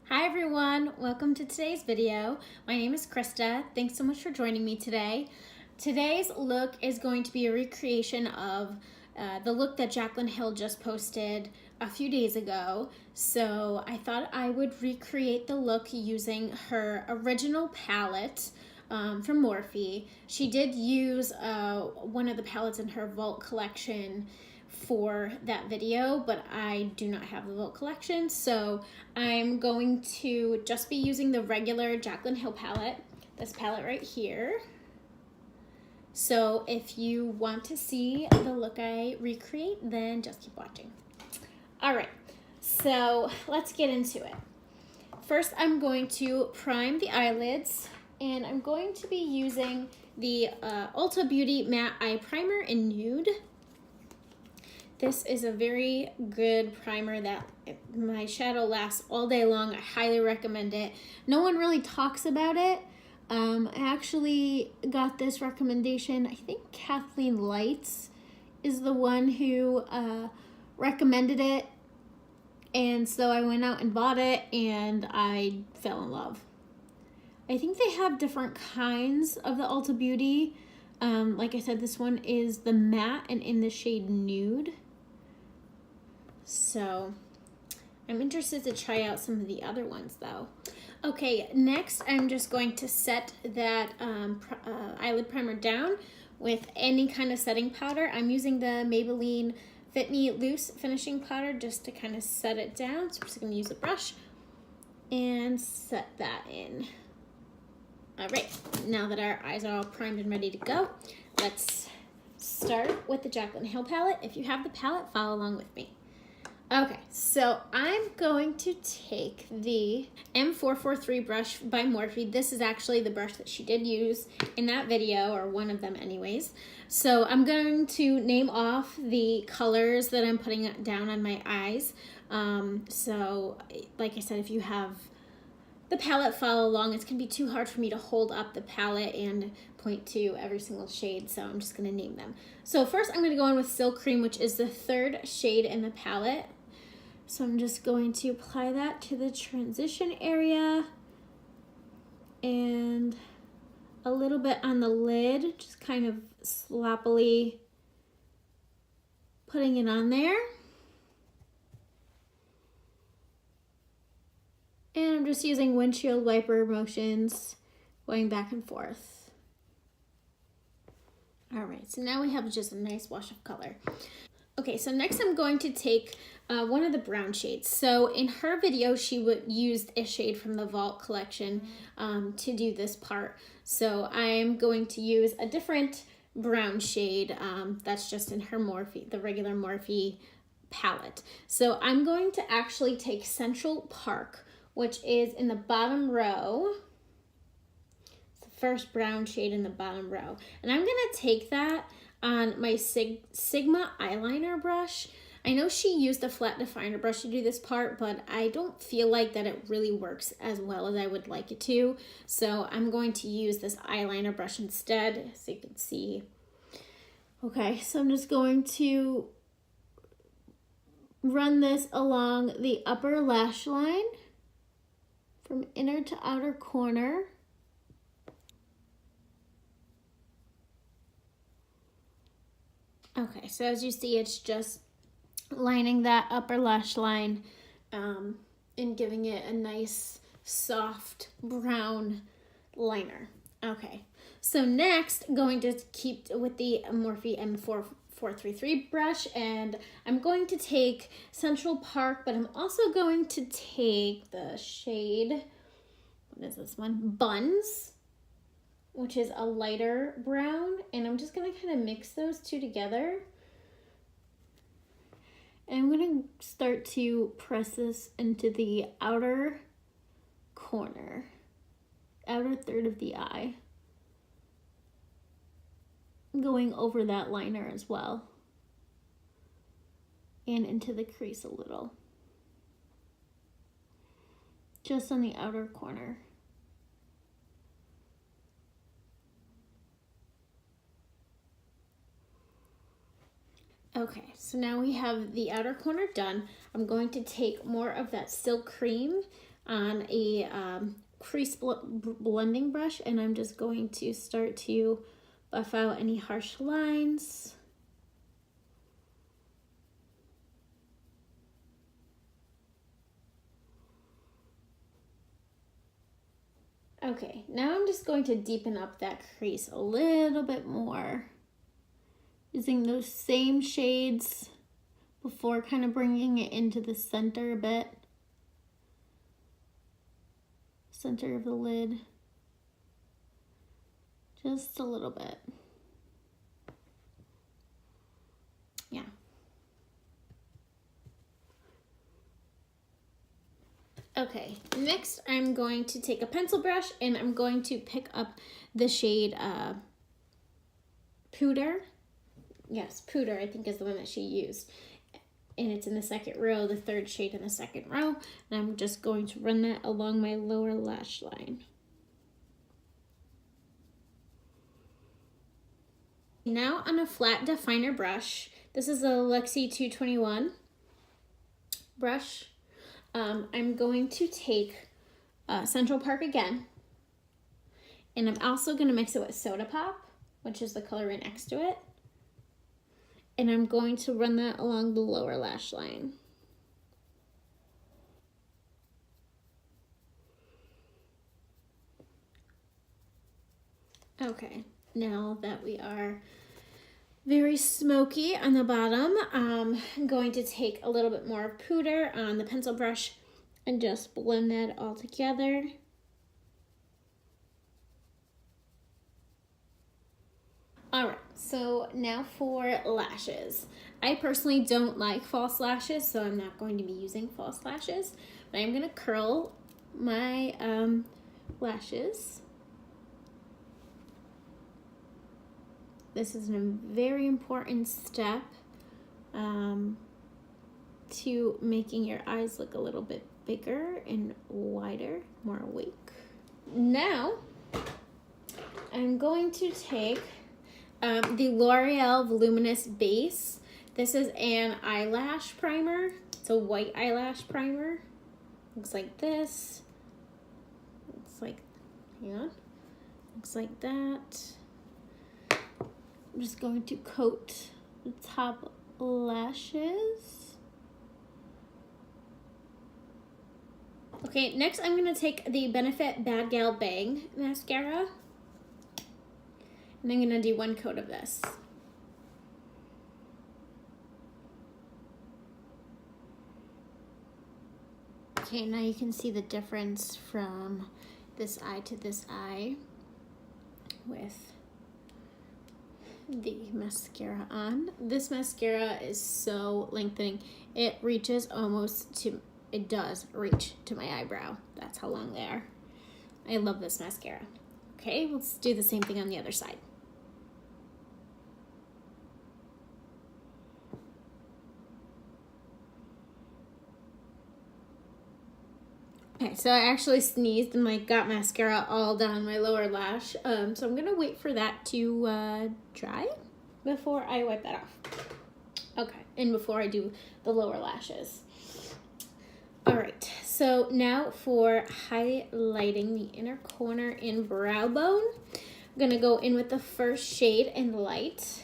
Hi everyone, welcome to today's video. My name is Krista. Thanks so much for joining me today. Today's look is going to be a recreation of the look that Jaclyn Hill just posted a few days ago. So I thought I would recreate the look using her original palette from Morphe. She did use one of the palettes in her Vault collection for that video, but I do not have the Vault collection, so I'm going to just be using the regular Jaclyn Hill palette, this palette right here. So if you want to see the look I recreate, then just keep watching. All right, so let's get into it. First, I'm going to prime the eyelids, and I'm going to be using the Ulta Beauty Matte Eye Primer in Nude. This is a very good primer that my shadow lasts all day long. I highly recommend it. No one really talks about it. I actually got this recommendation. I think Kathleen Lights is the one who recommended it. And so I went out and bought it and I fell in love. I think they have different kinds of the Ulta Beauty. Like I said, this one is the matte and in the shade Nude. So I'm interested to try out some of the other ones though. Okay, next I'm just going to set that eyelid primer down with any kind of setting powder. I'm using the Maybelline Fit Me Loose finishing powder just to kind of set it down. So I'm just gonna use a brush and set that in. All right, now that our eyes are all primed and ready to go, let's start with the Jaclyn Hill palette. If you have the palette, follow along with me. Okay, so I'm going to take the M443 brush by Morphe. This is actually the brush that she did use in that video, or one of them anyways. So I'm going to name off the colors that I'm putting down on my eyes. So like I said, if you have the palette, follow along. It's gonna be too hard for me to hold up the palette and point to every single shade, so I'm just gonna name them. So first I'm gonna go in with Silk Cream, which is the third shade in the palette. So I'm just going to apply that to the transition area and a little bit on the lid, just kind of sloppily putting it on there. And I'm just using windshield wiper motions, going back and forth. All right, so now we have just a nice wash of color. Okay, so next I'm going to take one of the brown shades. So in her video, she used a shade from the Vault collection to do this part. So I'm going to use a different brown shade that's just in her Morphe, the regular Morphe palette. So I'm going to actually take Central Park, which is in the bottom row. It's the first brown shade in the bottom row. And I'm gonna take that on my Sigma eyeliner brush. I know she used a flat definer brush to do this part, but I don't feel like that it really works as well as I would like it to. So I'm going to use this eyeliner brush instead, so you can see. Okay, so I'm just going to run this along the upper lash line from inner to outer corner. Okay, so as you see, it's just lining that upper lash line and giving it a nice soft brown liner. Okay, so next going to keep with the Morphe M433 brush, and I'm going to take Central Park, but I'm also going to take the shade, what is this one? Buns, which is a lighter brown, and I'm just gonna kind of mix those two together. And I'm gonna start to press this into the outer corner, outer third of the eye, going over that liner as well, and into the crease a little, just on the outer corner. Okay, so now we have the outer corner done. I'm going to take more of that Silk Cream on a crease blending brush, and I'm just going to start to buff out any harsh lines. Okay, now I'm just going to deepen up that crease a little bit more, using those same shades before kind of bringing it into the center a bit. Center of the lid. Just a little bit. Yeah. Okay, next I'm going to take a pencil brush and I'm going to pick up the shade Pooter. Yes, Pooter I think is the one that she used. And it's in the second row, the third shade in the second row. And I'm just going to run that along my lower lash line. Now on a flat definer brush, this is a Lexi 221 brush. I'm going to take Central Park again, and I'm also going to mix it with Soda Pop, which is the color right next to it, and I'm going to run that along the lower lash line. Okay, now that we are very smoky on the bottom, I'm going to take a little bit more Pooter on the pencil brush and just blend that all together. All right, so now for lashes. I personally don't like false lashes, so I'm not going to be using false lashes, but I'm gonna curl my lashes. This is a very important step to making your eyes look a little bit bigger and wider, more awake. Now, I'm going to take the L'Oreal Voluminous Base. This is an eyelash primer. It's a white eyelash primer. Looks like this. Looks like, hang on. Looks like that. I'm just going to coat the top lashes. Okay, next I'm going to take the Benefit Bad Gal Bang mascara. And I'm going to do one coat of this. Okay, now you can see the difference from this eye to this eye with the mascara on. This mascara is so lengthening. It reaches almost to, it does reach to my eyebrow. That's how long they are. I love this mascara. Okay, let's do the same thing on the other side. Okay, so I actually sneezed and like got mascara all down my lower lash. So I'm gonna wait for that to dry before I wipe that off. Okay, and before I do the lower lashes. All right, so now for highlighting the inner corner and brow bone. I'm gonna go in with the first shade in light.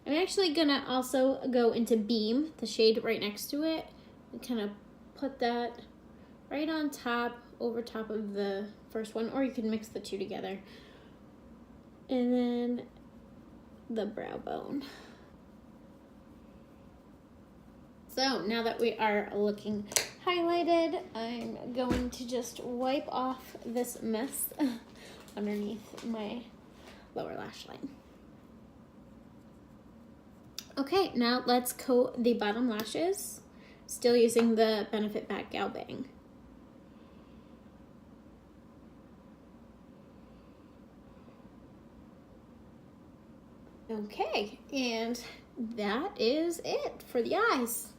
I'm actually gonna also go into Beam, the shade right next to it, and kind of put that right on top, over top of the first one, or you can mix the two together. And then the brow bone. So now that we are looking highlighted, I'm going to just wipe off this mess underneath my lower lash line. Okay, now let's coat the bottom lashes, still using the Benefit Bad Gal Bang. Okay, and that is it for the eyes.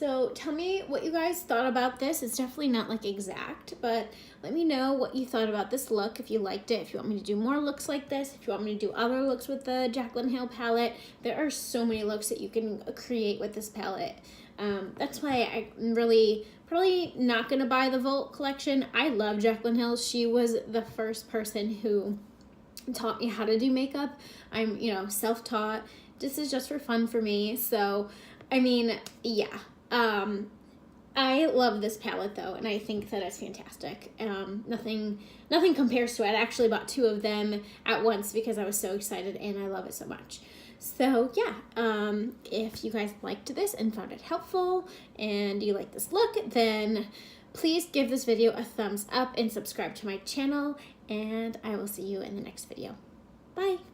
So tell me what you guys thought about this. It's definitely not like exact, but let me know what you thought about this look, if you liked it, if you want me to do more looks like this, if you want me to do other looks with the Jaclyn Hill palette. There are so many looks that you can create with this palette. That's why I'm really probably not going to buy the Volt collection. I love Jaclyn Hill. She was the first person who taught me how to do makeup. I'm, self-taught. This is just for fun for me. So, I mean, yeah. I love this palette though, and I think that it's fantastic. Nothing compares to it. I actually bought 2 of them at once because I was so excited and I love it so much. So yeah, if you guys liked this and found it helpful and you like this look, then please give this video a thumbs up and subscribe to my channel, and I will see you in the next video. Bye!